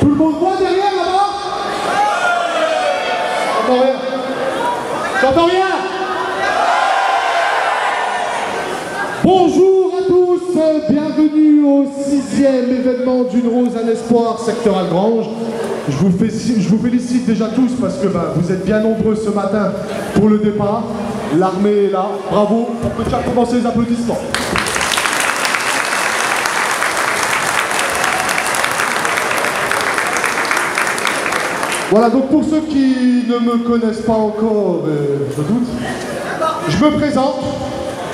Tout le monde voit derrière là-bas? J'entends rien. J'entends rien. Bonjour à tous, bienvenue au 6e événement d'Une Rose, un espoir, secteur Algrange. Je vous félicite déjà tous parce que vous êtes bien nombreux ce matin pour le départ. L'armée est là, bravo, on peut déjà commencer les applaudissements. Voilà, donc pour ceux qui ne me connaissent pas encore, je doute, je me présente,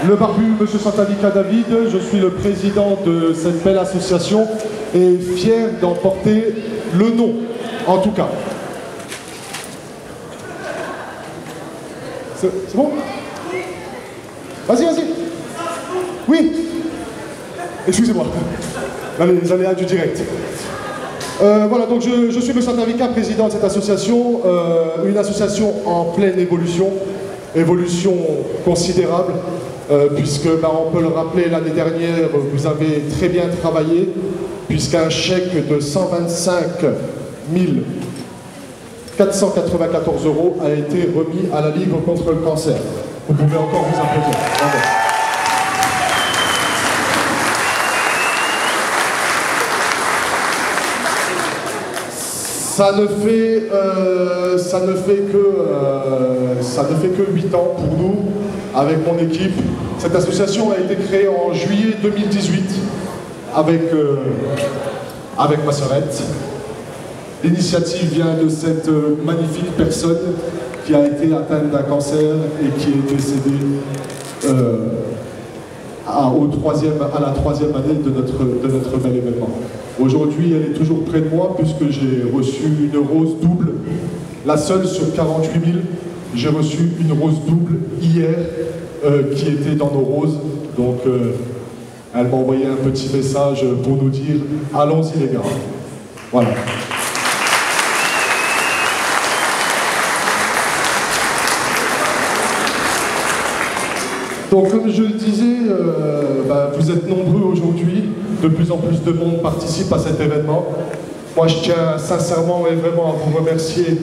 le barbu Monsieur Santanica David, je suis le président de cette belle association et fier d'en porter le nom, en tout cas. C'est bon? Vas-y, vas-y. Oui. Excusez-moi. Les aléas du direct. Voilà, donc je suis M. Santanica, président de cette association, une association en pleine évolution considérable, puisque, on peut le rappeler, l'année dernière, vous avez très bien travaillé, puisqu'un chèque de 125 494 € a été remis à la Ligue contre le cancer. Vous pouvez encore vous applaudir. Bravo. Ça ne fait que 8 ans pour nous, avec mon équipe. Cette association a été créée en juillet 2018 avec ma sœurette. L'initiative vient de cette magnifique personne qui a été atteinte d'un cancer et qui est décédée à la 3e année de notre bel événement. Aujourd'hui, elle est toujours près de moi puisque j'ai reçu une rose double, la seule sur 48 000. J'ai reçu une rose double hier qui était dans nos roses. Donc, elle m'a envoyé un petit message pour nous dire « Allons-y les gars ». Voilà. Donc, comme je le disais, vous êtes nombreux aujourd'hui. De plus en plus de monde participe à cet événement. Moi, je tiens sincèrement et vraiment à vous remercier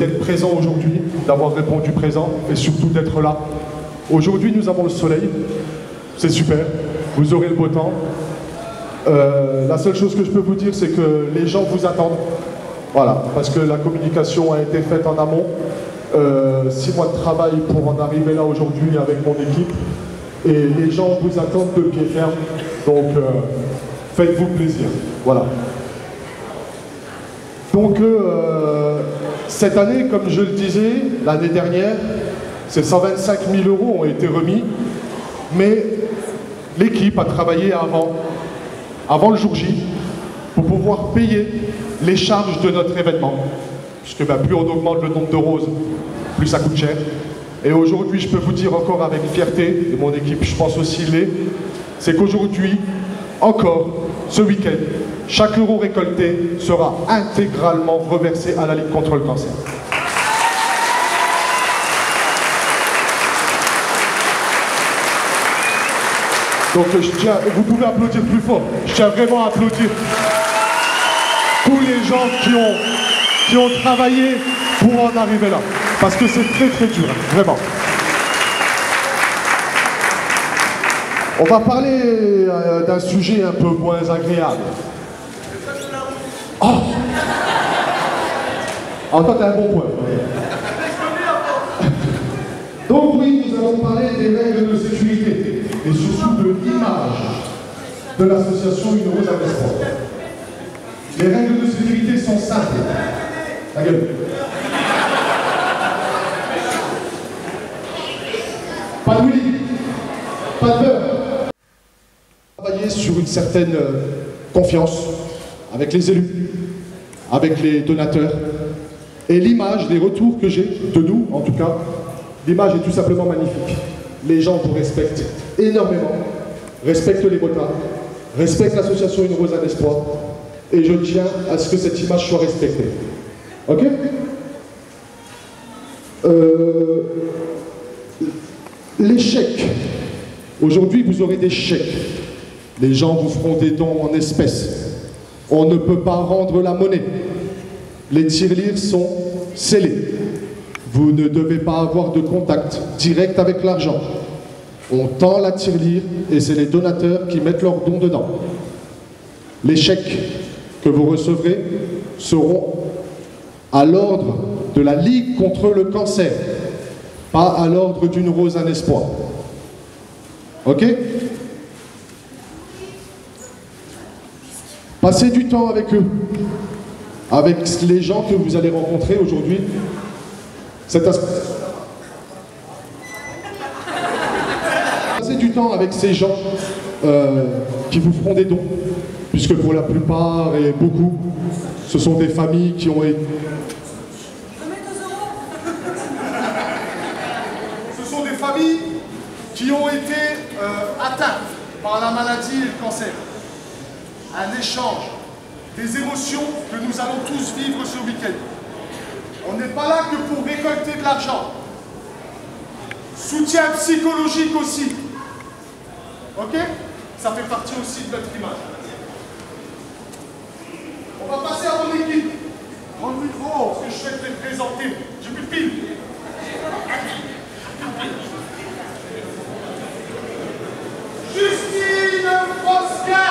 d'être présent aujourd'hui, d'avoir répondu présent et surtout d'être là. Aujourd'hui, nous avons le soleil. C'est super. Vous aurez le beau temps. La seule chose que je peux vous dire, c'est que les gens vous attendent. Voilà, parce que la communication a été faite en amont. 6 mois de travail pour en arriver là aujourd'hui avec mon équipe. Et les gens vous attendent de pied ferme. Donc, faites-vous plaisir. Voilà. Donc, cette année, comme je le disais, l'année dernière, ces 125 000 € ont été remis. Mais l'équipe a travaillé avant le jour J, pour pouvoir payer les charges de notre événement. Puisque plus on augmente le nombre de roses, plus ça coûte cher. Et aujourd'hui, je peux vous dire encore avec fierté, et mon équipe, je pense aussi l'est, c'est qu'aujourd'hui, encore, ce week-end, chaque euro récolté sera intégralement reversé à la Ligue contre le cancer. Donc je tiens, vous pouvez applaudir plus fort, je tiens vraiment à applaudir tous les gens qui ont travaillé pour en arriver là. Parce que c'est très très dur, vraiment. On va parler d'un sujet un peu moins agréable. Oh! Ah, toi, t'as un bon point. Donc oui, nous allons parler des règles de sécurité et surtout de l'image de l'association Une Rose, un espoir. Les règles de sécurité sont simples. Ta gueule. Pas de oui, pas de peur. Travailler sur une certaine confiance avec les élus, avec les donateurs. Et l'image, les retours que j'ai, de nous en tout cas, l'image est tout simplement magnifique. Les gens vous respectent énormément, respectent les motards, respectent l'association Une Rose, un espoir. Et je tiens à ce que cette image soit respectée. Ok? Les chèques. Aujourd'hui, vous aurez des chèques. Les gens vous feront des dons en espèces. On ne peut pas rendre la monnaie. Les tirelires sont scellés. Vous ne devez pas avoir de contact direct avec l'argent. On tend la tirelire et c'est les donateurs qui mettent leurs dons dedans. Les chèques que vous recevrez seront à l'ordre de la Ligue contre le cancer, pas à l'ordre d'une rose un espoir. Ok? Passez du temps avec eux, avec les gens que vous allez rencontrer aujourd'hui. Passez du temps avec ces gens qui vous feront des dons, puisque pour la plupart et beaucoup, ce sont des familles qui ont été... Ce sont des familles qui ont été atteintes par la maladie et le cancer. Un échange, des émotions que nous allons tous vivre ce week-end. On n'est pas là que pour récolter de l'argent. Soutien psychologique aussi. Ok? Ça fait partie aussi de notre image. On va passer à mon équipe. Prends le micro, parce que je souhaite les présenter. J'ai plus de pile. Justine Frosca.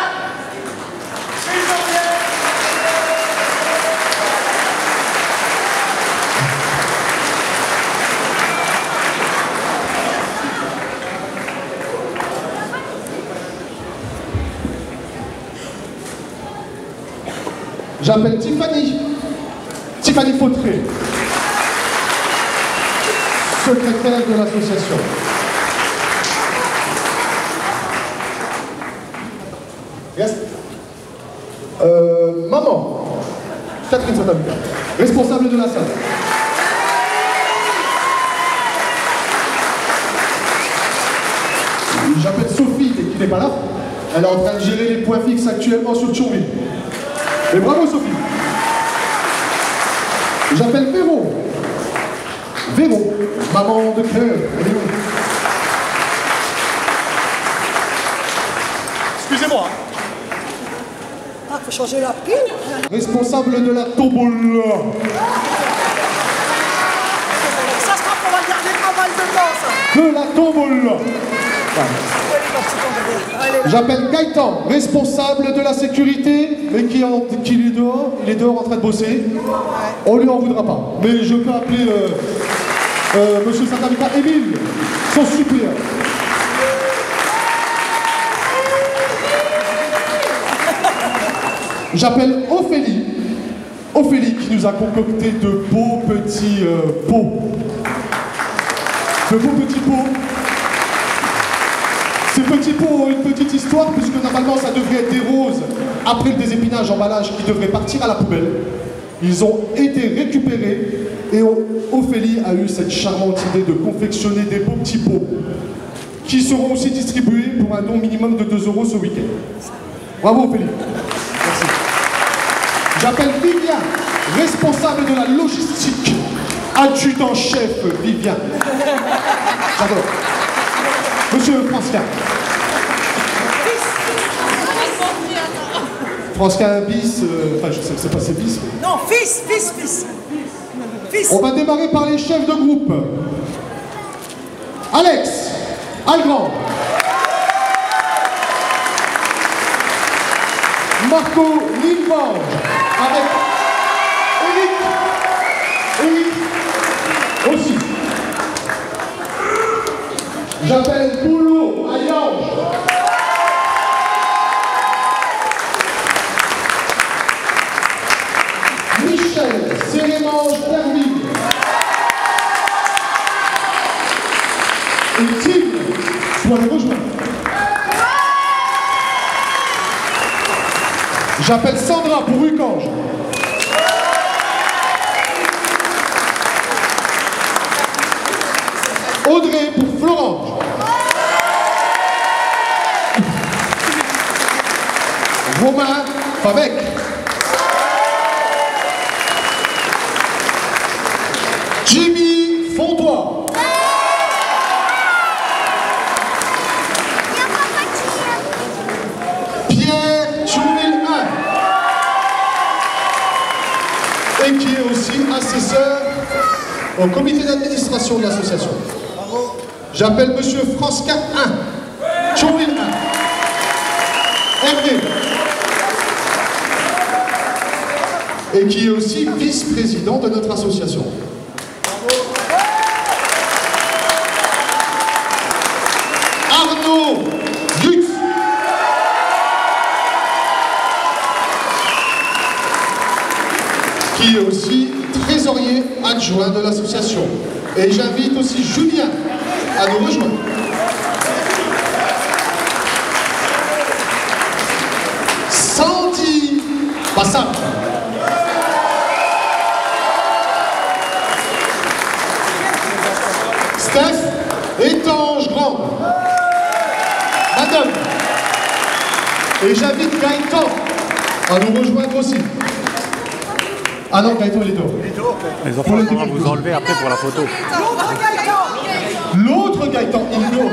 J'appelle Tiffany Fautré, secrétaire de l'association. Yes. Maman, Catherine Satamika, responsable de la salle. J'appelle Sophie, qui n'est pas là. Elle est en train de gérer les points fixes actuellement sur Thionville. Et bravo Sophie. J'appelle Véro. Véro, maman de cœur. Excusez-moi. Ah, faut changer la pile. Responsable de la tombola. Ça sera qu'on va garder pas mal de temps, ça. De la tombola. J'appelle Gaëtan, responsable de la sécurité, mais qui est dehors, il est dehors en train de bosser. On lui en voudra pas. Mais je peux appeler Monsieur Satamika, Émile, son suppléant. J'appelle Ophélie. Ophélie qui nous a concocté de beaux petits pots. De beaux petits pots. Ces petits pots ont une petite histoire, puisque normalement ça devrait être des roses après le désépinage, emballage qui devrait partir à la poubelle. Ils ont été récupérés et Ophélie a eu cette charmante idée de confectionner des beaux petits pots qui seront aussi distribués pour un don minimum de 2 € ce week-end. Bravo Ophélie. Merci. J'appelle Vivien, responsable de la logistique. Adjudant-chef Vivien. J'adore. Monsieur Francien. Francien bis, enfin je sais que c'est pas ses bis. Mais... Non, fils. On va démarrer par les chefs de groupe. Alex Algrand. Marco Lindborg avec Eric aussi. J'appelle Boulot Ayange. Michel Cérémange Derville. Et Tim doit les rejoindre. J'appelle Sandra pour Ucange. Audrey pour Florange. Romain Favec. Jimmy Fontois. Pierre Choumil 1. prédécesseurs au comité d'administration de l'association. J'appelle monsieur Franska 1, Chouin 1, Hervé, et qui est aussi vice-président de notre association. Arnaud Lux, qui est aussi trésorier adjoint de l'association. Et j'invite aussi Julien à nous rejoindre. Sandy Bassam, Steph Étange Grande, Madame. Et j'invite Gaëtan à nous rejoindre aussi. Ah non, Gaëtan, il est dehors. Les enfants, on va vous enlever après pour la photo. L'autre Gaëtan, il est dehors.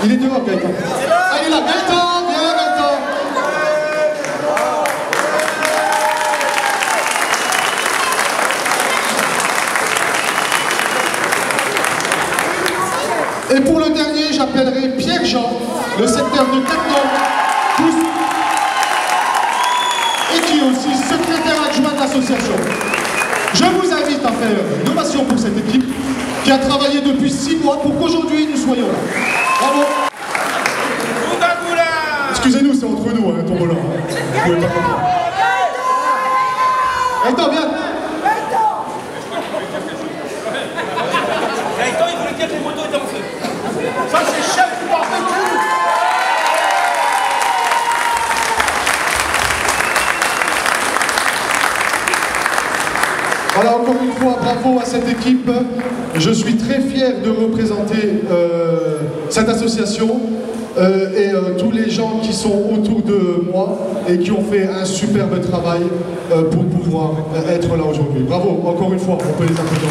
Il est dehors, Gaëtan. Ah, il est là, Gaëtan, viens, Gaëtan. Et pour le dernier, j'appellerai Pierre-Jean, le secteur de Cacton, et qui est aussi secrétaire adjoint de l'association. Je vous invite à faire une ovation pour cette équipe qui a travaillé depuis 6 mois pour qu'aujourd'hui nous soyons là. Bravo. Excusez-nous, c'est entre nous, hein, tombola. Vous pouvez pas comprendre. Gaëtan, viens. Gaëtan, il voulait dire que les motos étaient en feu. Ça, c'est chef du barbecue. Voilà, encore une fois, bravo à cette équipe. Je suis très fier de représenter cette association et tous les gens qui sont autour de moi et qui ont fait un superbe travail pour pouvoir être là aujourd'hui. Bravo, encore une fois, on peut les applaudir.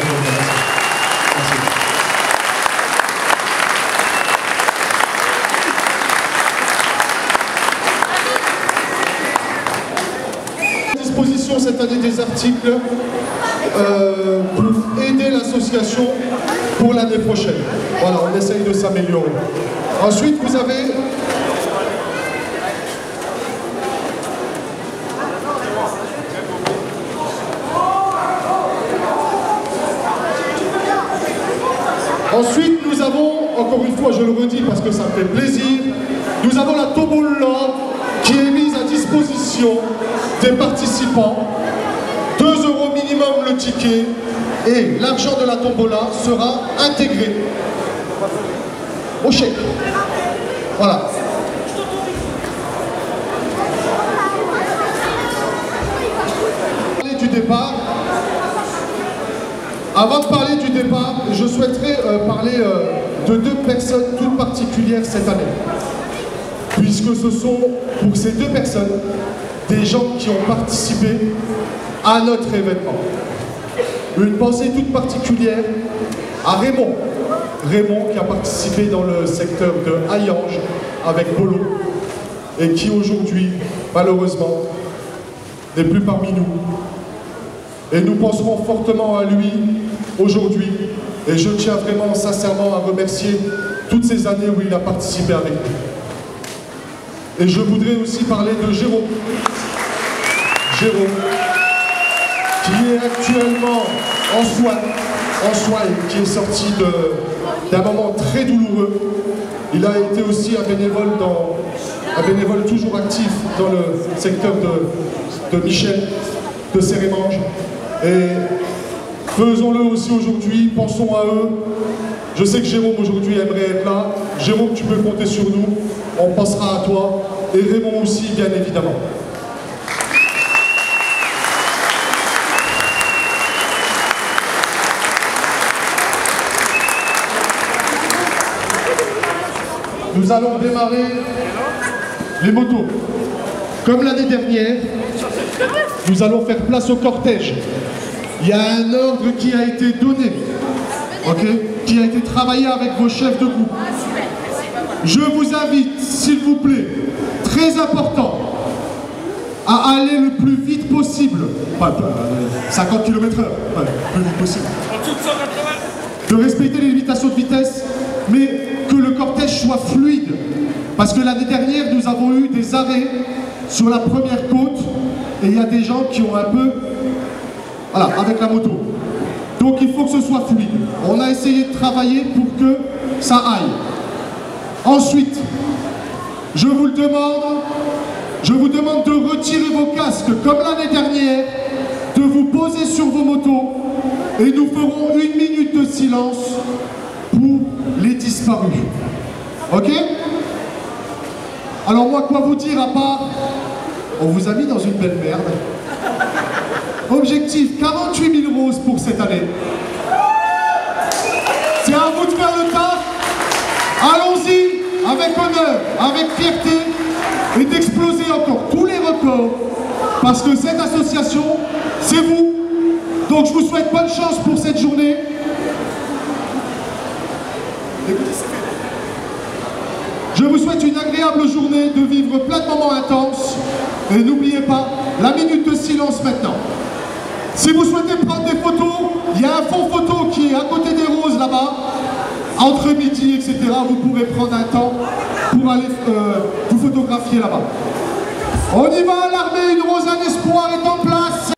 Merci. Disposition cette année des articles pour aider l'association pour l'année prochaine. Voilà, on essaye de s'améliorer. Ensuite, vous avez ensuite, nous avons, encore une fois, je le redis parce que ça me fait plaisir, nous avons la tombola qui est mise à disposition des participants. 2 € minimum le ticket et l'argent de la tombola sera intégré au chèque. Voilà. Du départ. Avant de parler du départ, je souhaiterais parler de 2 personnes toutes particulières cette année. Puisque ce sont pour ces 2 personnes des gens qui ont participé à notre événement. Une pensée toute particulière à Raymond. Raymond qui a participé dans le secteur de Hayange avec Polo et qui aujourd'hui, malheureusement, n'est plus parmi nous. Et nous penserons fortement à lui aujourd'hui. Et je tiens vraiment sincèrement à remercier toutes ces années où il a participé avec nous. Et je voudrais aussi parler de Jérôme. Jérôme, qui est actuellement en soins et qui est sorti d'un moment très douloureux. Il a été aussi un bénévole toujours actif dans le secteur de Michel, de Sérémange. Et faisons-le aussi aujourd'hui, pensons à eux. Je sais que Jérôme aujourd'hui aimerait être là. Jérôme, tu peux compter sur nous, on pensera à toi. Et Raymond aussi, bien évidemment. Nous allons démarrer les motos. Comme l'année dernière, nous allons faire place au cortège. Il y a un ordre qui a été donné, qui a été travaillé avec vos chefs de groupe. Je vous invite, s'il vous plaît, très important, à aller le plus vite possible. 50 km/h, le plus vite possible. De respecter les limitations de vitesse, mais que le cortège soit fluide. Parce que l'année dernière, nous avons eu des arrêts sur la première côte et il y a des gens qui ont un peu... Voilà, avec la moto. Donc il faut que ce soit fluide. On a essayé de travailler pour que ça aille. Ensuite, je vous demande de retirer vos casques comme l'année dernière, de vous poser sur vos motos et nous ferons 1 minute de silence pour les disparus. Ok? Alors moi, quoi vous dire à part, on vous a mis dans une belle merde. Objectif, 48 000 roses pour cette année. C'est à vous de faire le taf. Allons-y, avec honneur, avec fierté, et d'exploser encore tous les records. Parce que cette association, c'est vous. Donc je vous souhaite bonne chance pour cette journée. Je vous souhaite une agréable journée, de vivre plein de moments intenses. Et n'oubliez pas, la minute de silence maintenant. Si vous souhaitez prendre des photos, il y a un fond photo qui est à côté des roses là-bas. Entre midi, etc., vous pourrez prendre un temps pour aller vous photographier là-bas. On y va, l'armée, une rose à l'espoir est en place.